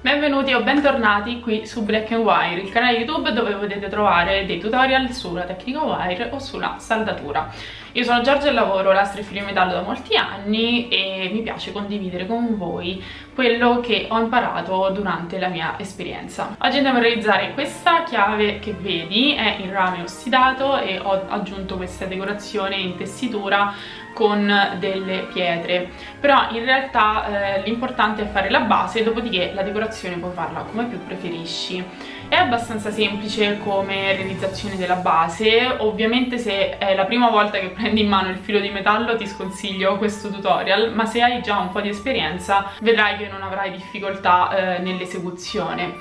Benvenuti o bentornati qui su Black and Wire, il canale YouTube dove potete trovare dei tutorial sulla tecnica wire o sulla saldatura. Io sono Giorgia e lavoro lastre e fili in metallo da molti anni e mi piace condividere con voi quello che ho imparato durante la mia esperienza. Oggi andiamo a realizzare questa chiave che vedi, è in rame ossidato e ho aggiunto questa decorazione in tessitura con delle pietre, però in realtà l'importante è fare la base, dopodiché la decorazione puoi farla come più preferisci. È abbastanza semplice come realizzazione della base. Ovviamente se è la prima volta che prendi in mano il filo di metallo ti sconsiglio questo tutorial, ma se hai già un po' di esperienza vedrai che non avrai difficoltà nell'esecuzione.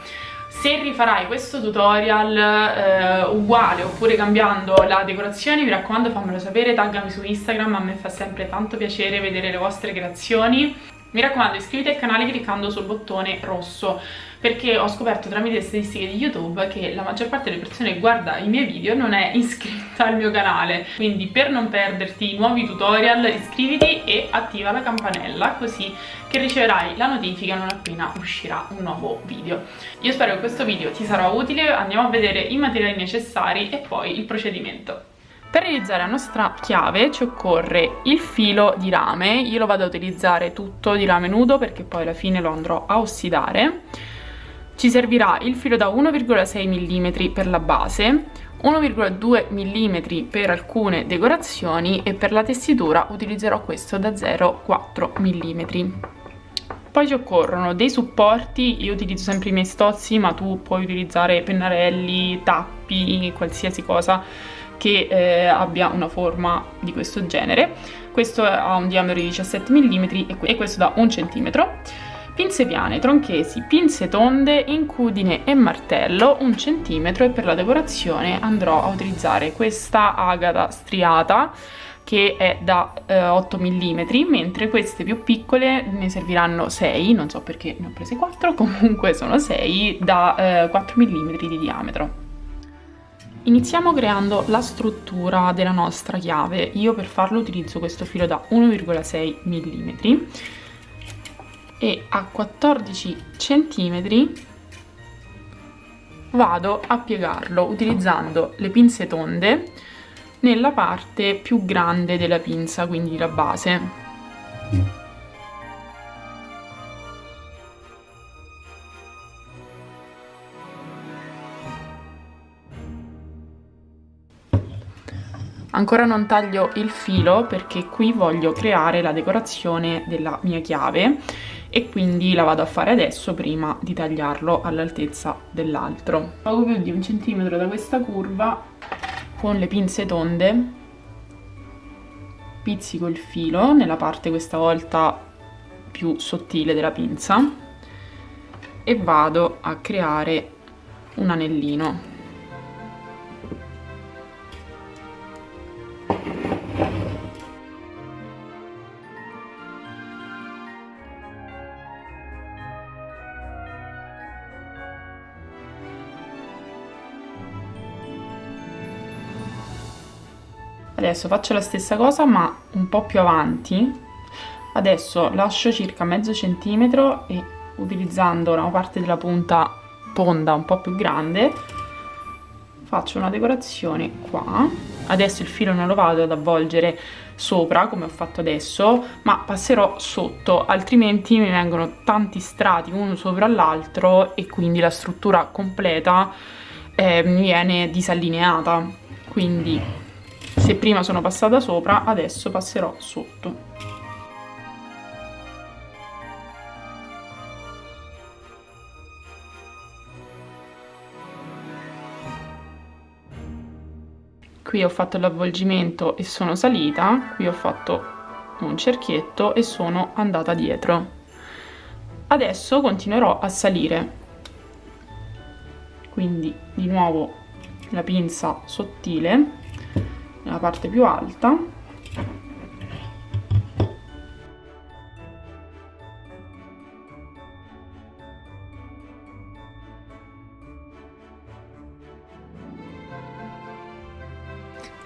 Se rifarai questo tutorial uguale oppure cambiando la decorazione, mi raccomando fammelo sapere, taggami su Instagram, a me fa sempre tanto piacere vedere le vostre creazioni. Mi raccomando, iscriviti al canale cliccando sul bottone rosso, perché ho scoperto tramite le statistiche di YouTube che la maggior parte delle persone che guarda i miei video non è iscritta al mio canale. Quindi per non perderti i nuovi tutorial iscriviti e attiva la campanella, così che riceverai la notifica non appena uscirà un nuovo video. Io spero che questo video ti sarà utile, andiamo a vedere i materiali necessari e poi il procedimento. Per realizzare la nostra chiave ci occorre il filo di rame, io lo vado a utilizzare tutto di rame nudo perché poi alla fine lo andrò a ossidare. Ci servirà il filo da 1,6 mm per la base, 1,2 mm per alcune decorazioni e per la tessitura utilizzerò questo da 0,4 mm. Poi ci occorrono dei supporti, io utilizzo sempre i miei stozzi, ma tu puoi utilizzare pennarelli, tappi, qualsiasi cosa che abbia una forma di questo genere. Questo ha un diametro di 17 mm e questo da 1 cm. Pinze piane, tronchesi, pinze tonde, incudine e martello 1 cm e per la decorazione andrò a utilizzare questa agata striata che è da 8 mm, mentre queste più piccole ne serviranno 6, non so perché ne ho prese 4, comunque sono 6 da 4 mm di diametro. Iniziamo creando la struttura della nostra chiave. Io per farlo utilizzo questo filo da 1,6 mm e a 14 cm vado a piegarlo utilizzando le pinze tonde nella parte più grande della pinza, quindi la base. Ancora non taglio il filo perché qui voglio creare la decorazione della mia chiave e quindi la vado a fare adesso prima di tagliarlo all'altezza dell'altro. Poco più di 1 centimetro da questa curva, con le pinze tonde pizzico il filo nella parte questa volta più sottile della pinza e vado a creare un anellino. Adesso faccio la stessa cosa ma un po' più avanti. Adesso lascio circa mezzo centimetro e utilizzando una parte della punta tonda un po' più grande faccio una decorazione qua. Adesso il filo non lo vado ad avvolgere sopra come ho fatto adesso, ma passerò sotto, altrimenti mi vengono tanti strati uno sopra l'altro e quindi la struttura completa mi viene disallineata. Quindi se prima sono passata sopra, adesso passerò sotto. Qui ho fatto l'avvolgimento e sono salita, qui ho fatto un cerchietto e sono andata dietro. Adesso continuerò a salire, quindi di nuovo la pinza sottile nella parte più alta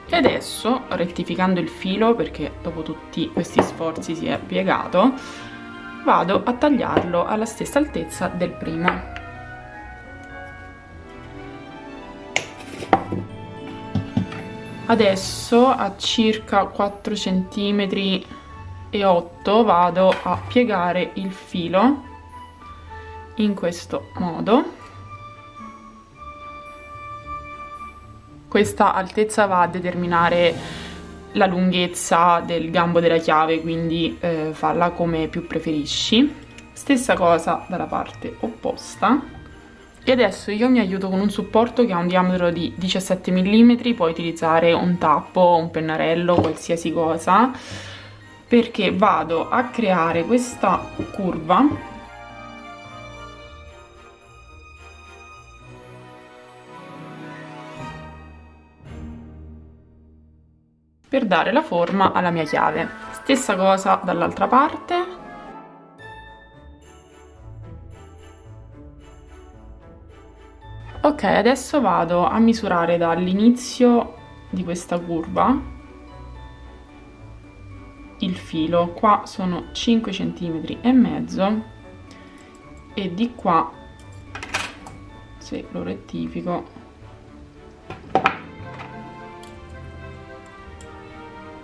e adesso, rettificando il filo perché dopo tutti questi sforzi si è piegato, vado a tagliarlo alla stessa altezza del primo. Adesso a circa 4 cm e 8 vado a piegare il filo in questo modo. Questa altezza va a determinare la lunghezza del gambo della chiave, quindi falla come più preferisci. Stessa cosa dalla parte opposta. E adesso io mi aiuto con un supporto che ha un diametro di 17 mm, puoi utilizzare un tappo, un pennarello, qualsiasi cosa, perché vado a creare questa curva per dare la forma alla mia chiave. Stessa cosa dall'altra parte. Ok, adesso vado a misurare dall'inizio di questa curva il filo. Qua sono 5 cm e mezzo e di qua, se lo rettifico,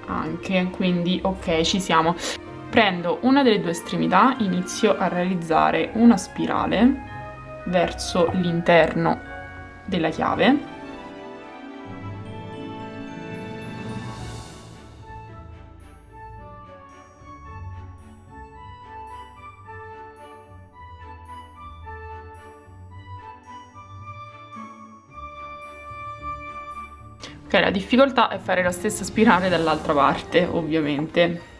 anche, quindi ok, ci siamo. Prendo una delle due estremità, inizio a realizzare una spirale verso l'interno della chiave. Ok, la difficoltà è fare la stessa spirale dall'altra parte, ovviamente.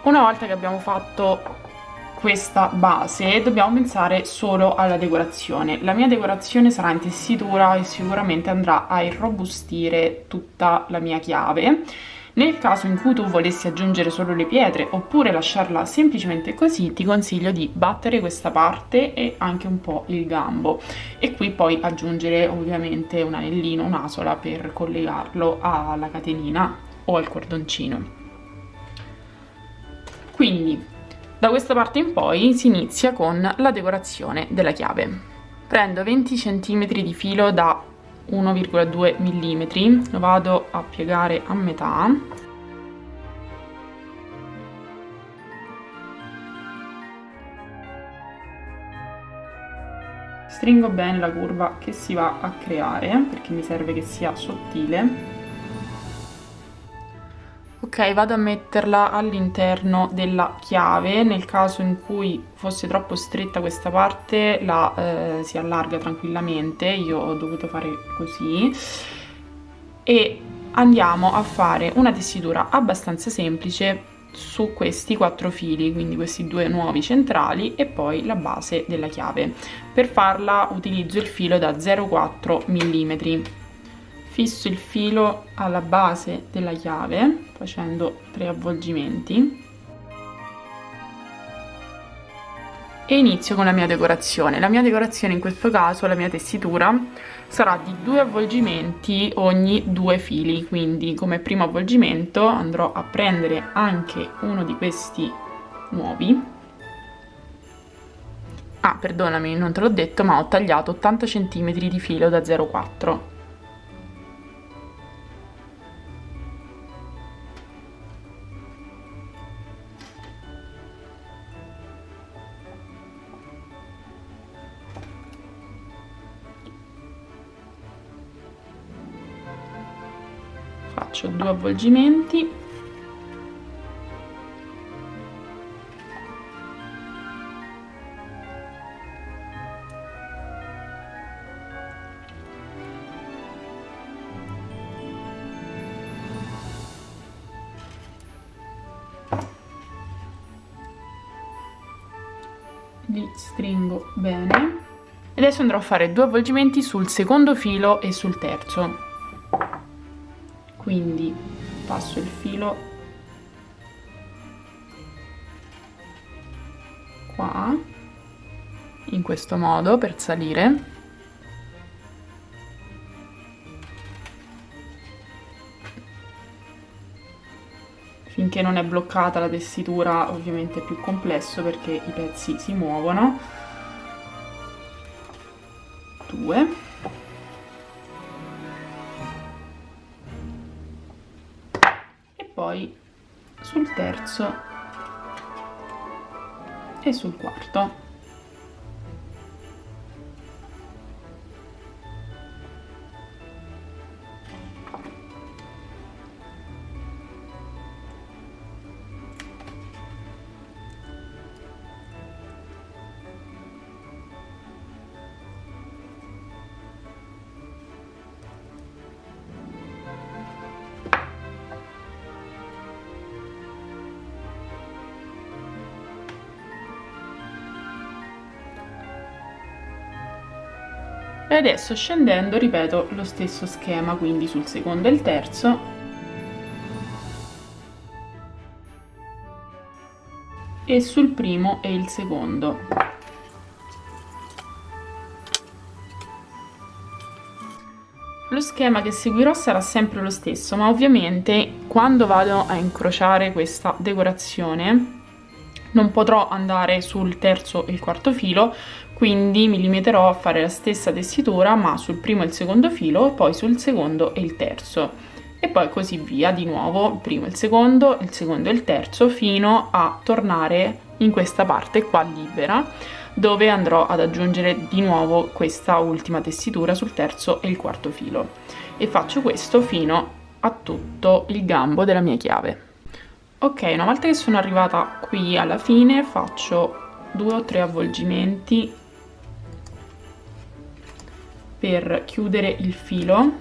Una volta che abbiamo fatto questa base dobbiamo pensare solo alla decorazione. La mia decorazione sarà in tessitura e sicuramente andrà a irrobustire tutta la mia chiave. Nel caso in cui tu volessi aggiungere solo le pietre oppure lasciarla semplicemente così, ti consiglio di battere questa parte e anche un po' il gambo, e qui poi aggiungere ovviamente un anellino, un'asola per collegarlo alla catenina o al cordoncino. Quindi da questa parte in poi si inizia con la decorazione della chiave. Prendo 20 cm di filo da 1,2 mm, lo vado a piegare a metà. Stringo bene la curva che si va a creare perché mi serve che sia sottile. Ok, vado a metterla all'interno della chiave. Nel caso in cui fosse troppo stretta questa parte si allarga tranquillamente, io ho dovuto fare così. E andiamo a fare una tessitura abbastanza semplice su questi 4 fili, quindi questi 2 nuovi centrali e poi la base della chiave. Per farla utilizzo il filo da 0,4 mm. Fisso il filo alla base della chiave facendo 3 avvolgimenti e inizio con la mia decorazione. La mia decorazione in questo caso, la mia tessitura, sarà di 2 avvolgimenti ogni 2 fili, quindi come primo avvolgimento andrò a prendere anche uno di questi nuovi. Ah, perdonami, non te l'ho detto, ma ho tagliato 80 cm di filo da 0,4. Faccio 2 avvolgimenti li stringo bene e adesso andrò a fare 2 avvolgimenti sul secondo filo e sul terzo. Quindi passo il filo qua, in questo modo, per salire. Finché non è bloccata la tessitura, ovviamente è più complesso perché i pezzi si muovono. 2. E poi sul terzo e sul quarto. E adesso scendendo ripeto lo stesso schema, quindi sul secondo e il terzo, e sul primo e il secondo. Lo schema che seguirò sarà sempre lo stesso, ma ovviamente quando vado a incrociare questa decorazione non potrò andare sul terzo e il quarto filo, quindi mi limiterò a fare la stessa tessitura ma sul primo e il secondo filo e poi sul secondo e il terzo, e poi così via, di nuovo il primo e il secondo e il terzo, fino a tornare in questa parte qua libera, dove andrò ad aggiungere di nuovo questa ultima tessitura sul terzo e il quarto filo, e faccio questo fino a tutto il gambo della mia chiave. Ok, una volta che sono arrivata qui alla fine faccio 2 o 3 avvolgimenti per chiudere il filo.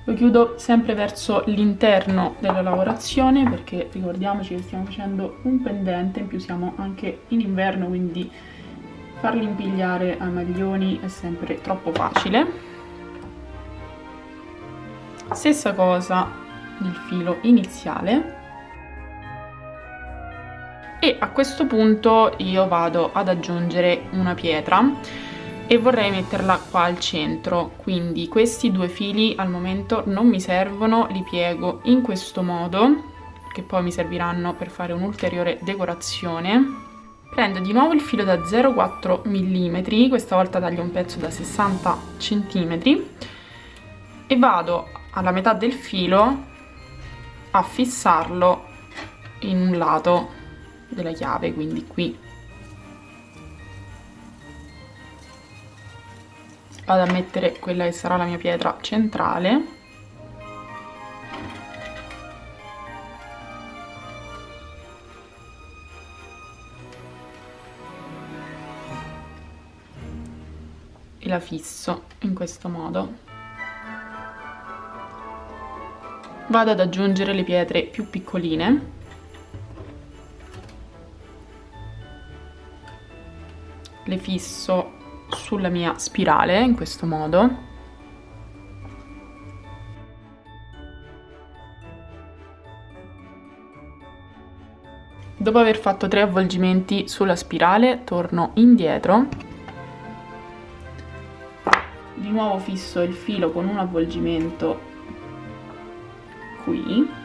Lo chiudo sempre verso l'interno della lavorazione perché ricordiamoci che stiamo facendo un pendente, in più siamo anche in inverno, quindi farli impigliare ai maglioni è sempre troppo facile. Stessa cosa nel filo iniziale. E a questo punto io vado ad aggiungere una pietra e vorrei metterla qua al centro, quindi questi 2 fili al momento non mi servono, li piego in questo modo, che poi mi serviranno per fare un'ulteriore decorazione. Prendo di nuovo il filo da 0,4 mm, questa volta taglio un pezzo da 60 cm e vado alla metà del filo a fissarlo in un lato della chiave, quindi qui. Vado a mettere quella che sarà la mia pietra centrale. E la fisso in questo modo. Vado ad aggiungere le pietre più piccoline. Le fisso sulla mia spirale in questo modo. Dopo aver fatto 3 avvolgimenti sulla spirale, torno indietro. Di nuovo fisso il filo con un avvolgimento qui.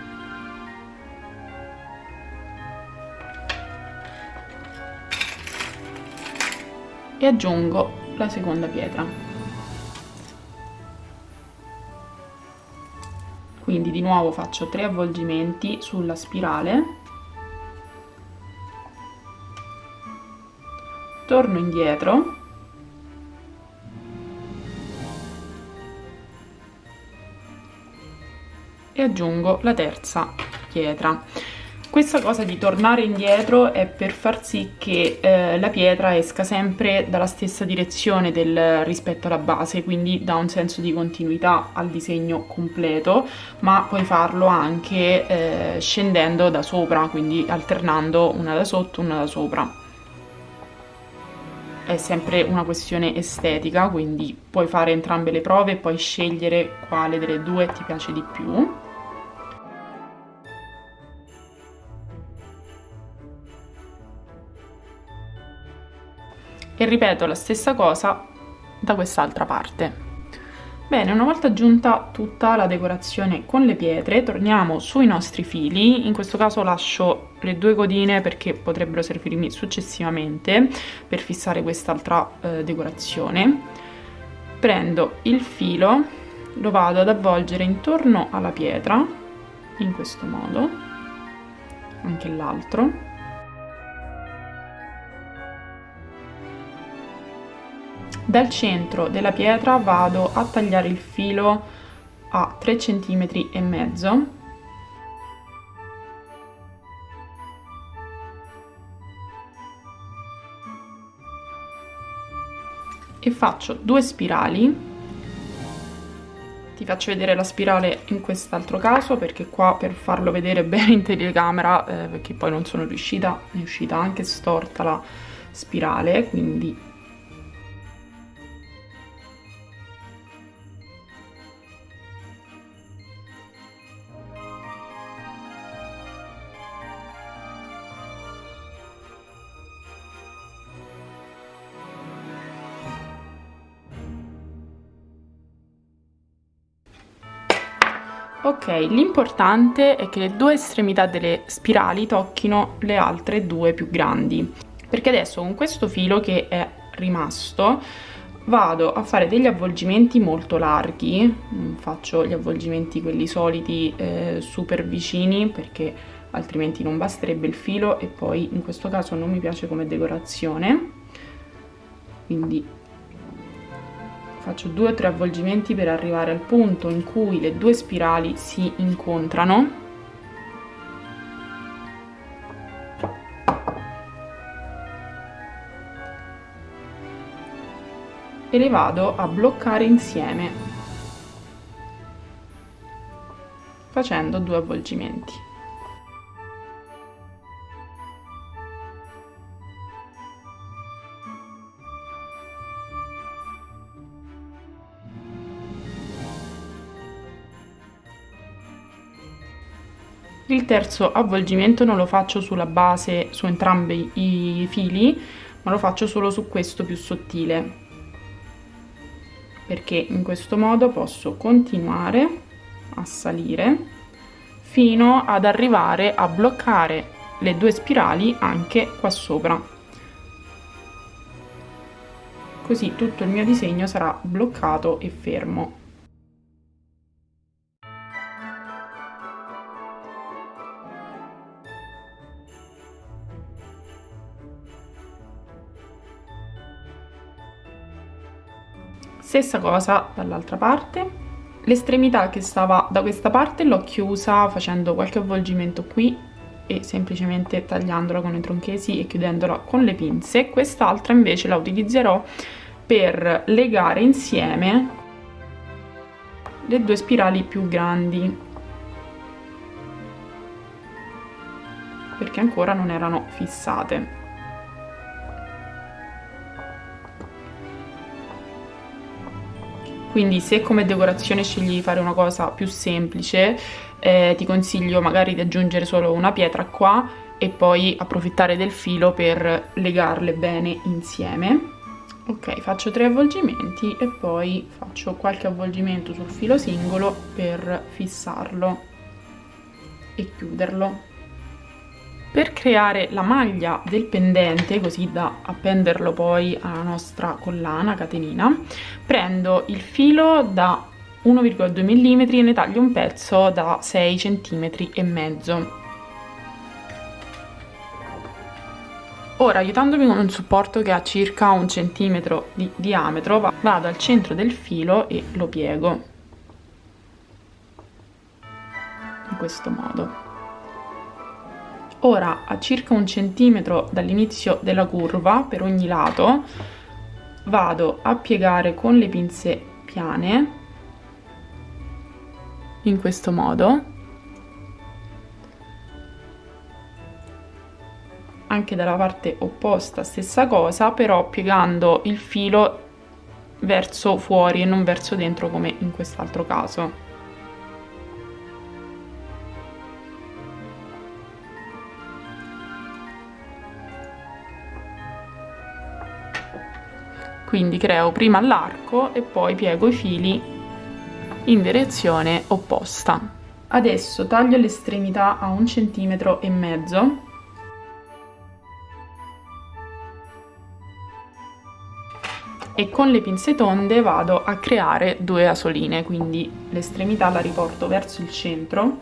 E aggiungo la seconda pietra. Quindi di nuovo faccio 3 avvolgimenti sulla spirale, torno indietro e aggiungo la terza pietra. Questa cosa di tornare indietro è per far sì che la pietra esca sempre dalla stessa direzione rispetto alla base, quindi dà un senso di continuità al disegno completo, ma puoi farlo anche scendendo da sopra, quindi alternando una da sotto e una da sopra. è sempre una questione estetica, quindi puoi fare entrambe le prove e poi scegliere quale delle due ti piace di più. E ripeto la stessa cosa da quest'altra parte. Bene, una volta aggiunta tutta la decorazione con le pietre, torniamo sui nostri fili. In questo caso lascio le 2 codine perché potrebbero servirmi successivamente per fissare quest'altra decorazione. Prendo il filo, lo vado ad avvolgere intorno alla pietra, in questo modo, anche l'altro. Dal centro della pietra vado a tagliare il filo a 3,5 cm e faccio 2 spirali. Ti faccio vedere la spirale in quest'altro caso perché qua per farlo vedere bene in telecamera, perché poi non sono riuscita, è uscita anche storta la spirale, quindi ok, l'importante è che le 2 estremità delle spirali tocchino le altre 2 più grandi, perché adesso con questo filo che è rimasto vado a fare degli avvolgimenti molto larghi. Non faccio gli avvolgimenti quelli soliti super vicini perché altrimenti non basterebbe il filo e poi in questo caso non mi piace come decorazione, quindi faccio 2 o 3 avvolgimenti per arrivare al punto in cui le 2 spirali si incontrano. E le vado a bloccare insieme facendo 2 avvolgimenti. Il terzo avvolgimento non lo faccio sulla base, su entrambi i fili, ma lo faccio solo su questo più sottile, perché in questo modo posso continuare a salire fino ad arrivare a bloccare le 2 spirali anche qua sopra. Così tutto il mio disegno sarà bloccato e fermo. Stessa cosa dall'altra parte. L'estremità che stava da questa parte l'ho chiusa facendo qualche avvolgimento qui e semplicemente tagliandola con i tronchesi e chiudendola con le pinze. Quest'altra invece la utilizzerò per legare insieme le 2 spirali più grandi, perché ancora non erano fissate. Quindi se come decorazione scegli di fare una cosa più semplice, ti consiglio magari di aggiungere solo una pietra qua e poi approfittare del filo per legarle bene insieme. Ok, faccio 3 avvolgimenti e poi faccio qualche avvolgimento sul filo singolo per fissarlo e chiuderlo. Per creare la maglia del pendente, così da appenderlo poi alla nostra collana catenina, prendo il filo da 1,2 mm e ne taglio un pezzo da 6 cm e mezzo. Ora, aiutandomi con un supporto che ha circa 1 centimetro di diametro, vado al centro del filo e lo piego in questo modo. Ora, a circa 1 centimetro dall'inizio della curva per ogni lato, vado a piegare con le pinze piane in questo modo, anche dalla parte opposta stessa cosa, però piegando il filo verso fuori e non verso dentro come in quest'altro caso. Quindi creo prima l'arco e poi piego i fili in direzione opposta. Adesso taglio l'estremità a 1,5 centimetri e con le pinze tonde vado a creare 2 asoline, quindi l'estremità la riporto verso il centro,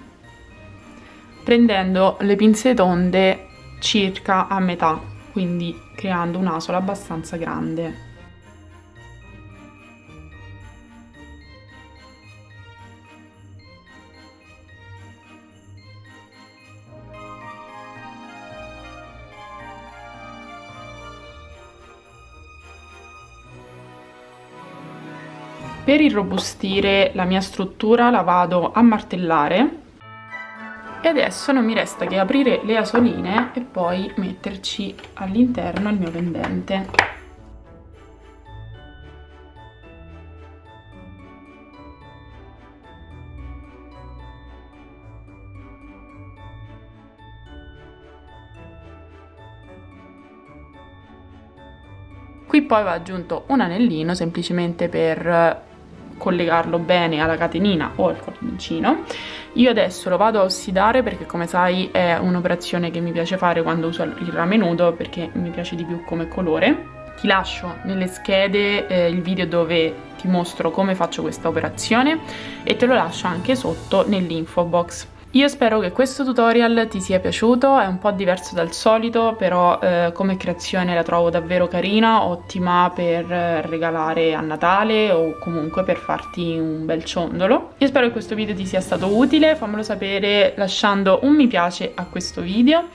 prendendo le pinze tonde circa a metà, quindi creando un'asola abbastanza grande. Per irrobustire la mia struttura la vado a martellare e adesso non mi resta che aprire le asoline e poi metterci all'interno il mio pendente. Qui poi va aggiunto un anellino semplicemente per collegarlo bene alla catenina o al cordoncino. Io adesso lo vado a ossidare perché, come sai, è un'operazione che mi piace fare quando uso il rame nudo, perché mi piace di più come colore. Ti lascio nelle schede il video dove ti mostro come faccio questa operazione e te lo lascio anche sotto nell'info box. Io spero che questo tutorial ti sia piaciuto, è un po' diverso dal solito, però come creazione la trovo davvero carina, ottima per regalare a Natale o comunque per farti un bel ciondolo. Io spero che questo video ti sia stato utile, fammelo sapere lasciando un mi piace a questo video.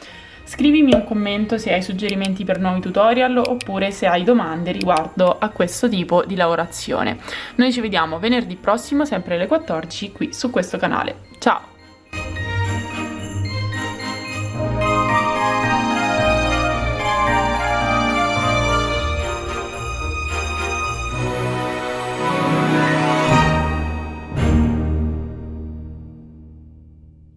Scrivimi un commento se hai suggerimenti per nuovi tutorial oppure se hai domande riguardo a questo tipo di lavorazione. Noi ci vediamo venerdì prossimo, sempre alle 14, qui su questo canale. Ciao!